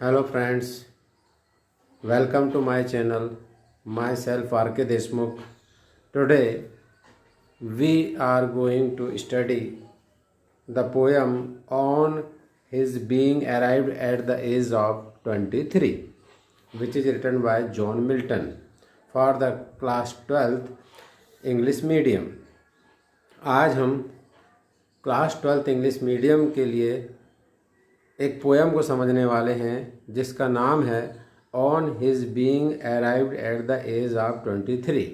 Hello friends, welcome to my channel. Myself R.K. Deshmukh. Today we are going to study the poem on his being arrived at the age of 23, which is written by John Milton for the class 12th English medium. आज हम class 12th English medium के लिए एक poem को समझने वाले हैं जिसका नाम है on his being arrived at the age of 23।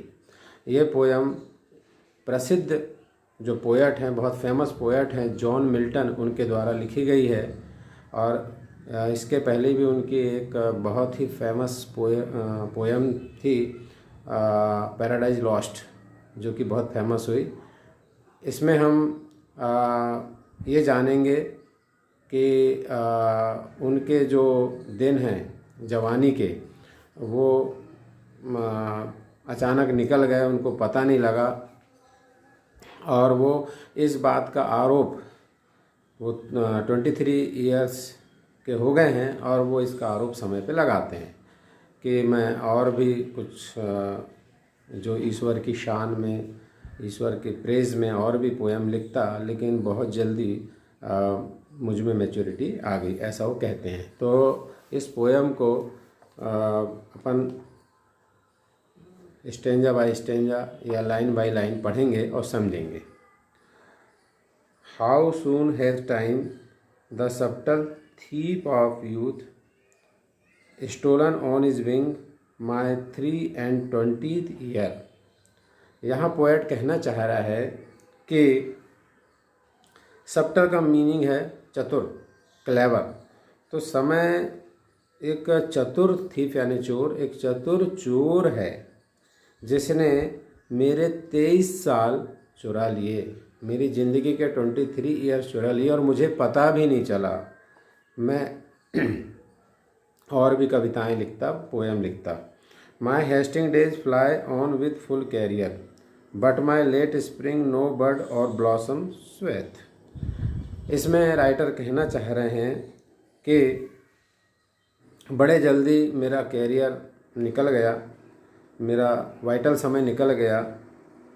ये पोएम प्रसिद्ध जो पोएट हैं, बहुत फेमस पोएट हैं जॉन मिल्टन, उनके द्वारा लिखी गई है। और इसके पहले भी उनकी एक बहुत ही फेमस पोएम थी पैराडाइज लॉस्ट, जो कि बहुत फेमस हुई। इसमें हम ये जानेंगे कि उनके जो दिन हैं जवानी के, वो अचानक निकल गए, उनको पता नहीं लगा। और वो इस बात का आरोप, वो 23 इयर्स के हो गए हैं और वो इसका आरोप समय पे लगाते हैं कि मैं और भी कुछ जो ईश्वर की शान में, ईश्वर के प्रेज़ में और भी पोएम लिखता, लेकिन बहुत जल्दी मुझ में मैच्योरिटी आ गई, ऐसा वो कहते हैं। तो इस पोएम को अपन स्टेंजा बाय स्टेंजा या लाइन बाय लाइन पढ़ेंगे और समझेंगे। How soon has time the subtle thief of youth stolen on his wing my 23 year. यहाँ पोएट कहना चाह रहा है कि सब्टल का मीनिंग है चतुर, क्लेवर। तो समय एक चतुर थीफ यानी चोर, एक चतुर चोर है जिसने मेरे 23 साल चुरा लिए, मेरी ज़िंदगी के 23 ईयर्स चुरा लिए और मुझे पता भी नहीं चला। मैं और भी कविताएं लिखता, पोएम लिखता। My hasting days fly on with full career but my late spring no bird or blossom shew'th. इसमें राइटर कहना चाह रहे हैं कि बड़े जल्दी मेरा कैरियर निकल गया, मेरा वाइटल समय निकल गया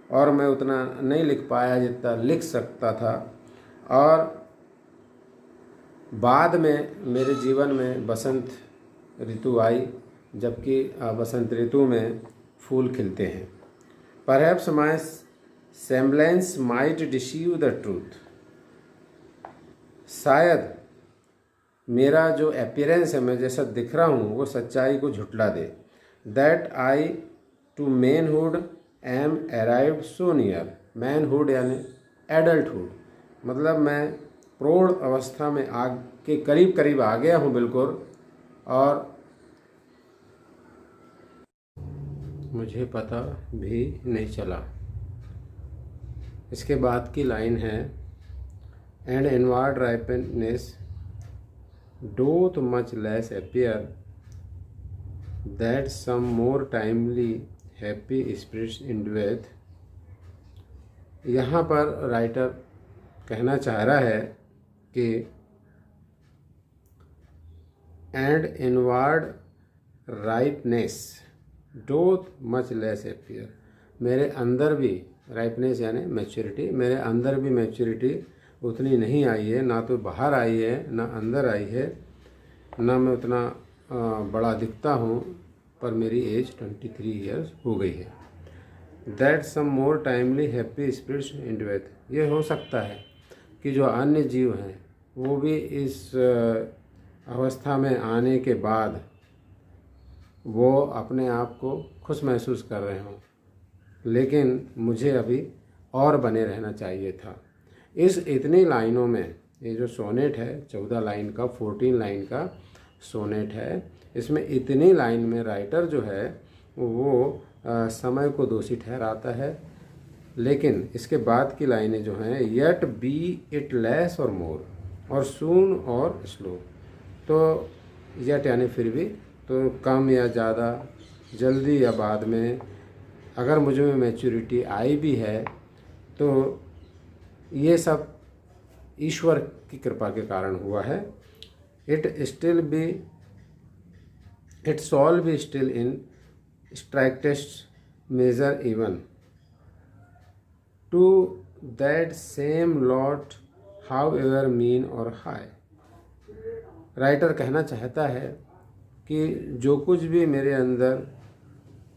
और मैं उतना नहीं लिख पाया जितना लिख सकता था। और बाद में मेरे जीवन में बसंत ऋतु आई, जबकि बसंत ऋतु में फूल खिलते हैं। Perhaps my semblance might deceive the truth. शायद मेरा जो अपीयरेंस है, मैं जैसा दिख रहा हूँ, वो सच्चाई को झुठला दे। That I to manhood am arrived so near. Manhood यानी एडल्टहुड, मतलब मैं प्रौढ़ अवस्था में के करीब करीब आ गया हूँ बिल्कुल, और मुझे पता भी नहीं चला। इसके बाद की लाइन है and inward ripeness doth much less appear that some more timely happy spirits indwelleth। यहाँ पर राइटर कहना चाह रहा है कि and inward ripeness doth much less appear, मेरे अंदर भी राइपनेस यानी मैच्योरिटी, मेरे अंदर भी मैच्योरिटी उतनी नहीं आई है, ना तो बाहर आई है ना अंदर आई है, ना मैं उतना बड़ा दिखता हूँ, पर मेरी एज 23 इयर्स हो गई है। That some more timely happy spirits endueth. ये हो सकता है कि जो अन्य जीव हैं वो भी इस अवस्था में आने के बाद वो अपने आप को खुश महसूस कर रहे हों, लेकिन मुझे अभी और बने रहना चाहिए था। इस इतनी लाइनों में, ये जो सोनेट है 14 लाइन का, 14 लाइन का सोनेट है, इसमें इतनी लाइन में राइटर जो है वो समय को दोषी ठहराता है। लेकिन इसके बाद की लाइनें जो हैं, येट बी इट लेस और मोर, और सून और स्लो। तो येट यानी फिर भी, तो कम या ज़्यादा, जल्दी या बाद में, अगर मुझ में मैच्योरिटी आई भी है तो ये सब ईश्वर की कृपा के कारण हुआ है। It still be It shall be still in strictest measure even to that same lot, however mean or high। Writer कहना चाहता है कि जो कुछ भी मेरे अंदर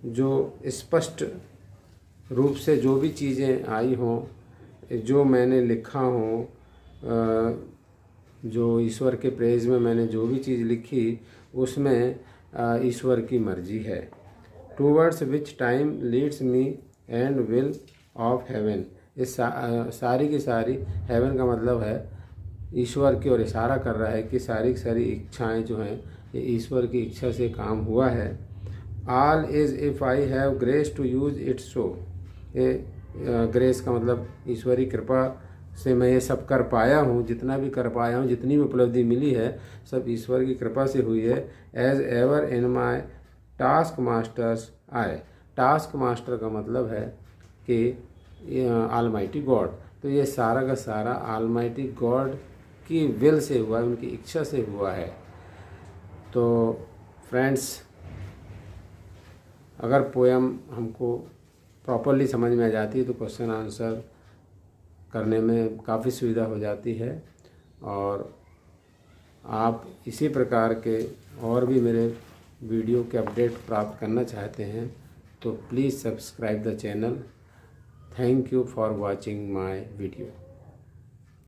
जो स्पष्ट रूप से जो भी चीज़ें आई हों, जो मैंने लिखा हो, जो ईश्वर के प्रेज में मैंने जो भी चीज़ लिखी उसमें ईश्वर की मर्जी है। Towards which time leads me and will of haven. इस सारी की सारी, हेवन का मतलब है ईश्वर की ओर इशारा कर रहा है कि सारी की सारी इच्छाएं जो हैं ये ईश्वर की इच्छा से काम हुआ है। All is if I have grace to use it so. ये ग्रेस का मतलब ईश्वरी कृपा से मैं ये सब कर पाया हूँ, जितना भी कर पाया हूँ, जितनी भी उपलब्धि मिली है सब ईश्वर की कृपा से हुई है। As ever in my task masters eye. Task master का मतलब है कि ऑलमाइटी गॉड। तो ये सारा का सारा ऑलमाइटी गॉड की विल से हुआ है, उनकी इच्छा से हुआ है। तो फ्रेंड्स, अगर पोएम हमको प्रॉपरली समझ में आ जाती है तो क्वेश्चन आंसर करने में काफ़ी सुविधा हो जाती है। और आप इसी प्रकार के और भी मेरे वीडियो के अपडेट प्राप्त करना चाहते हैं तो please subscribe the channel. Thank you for watching my video.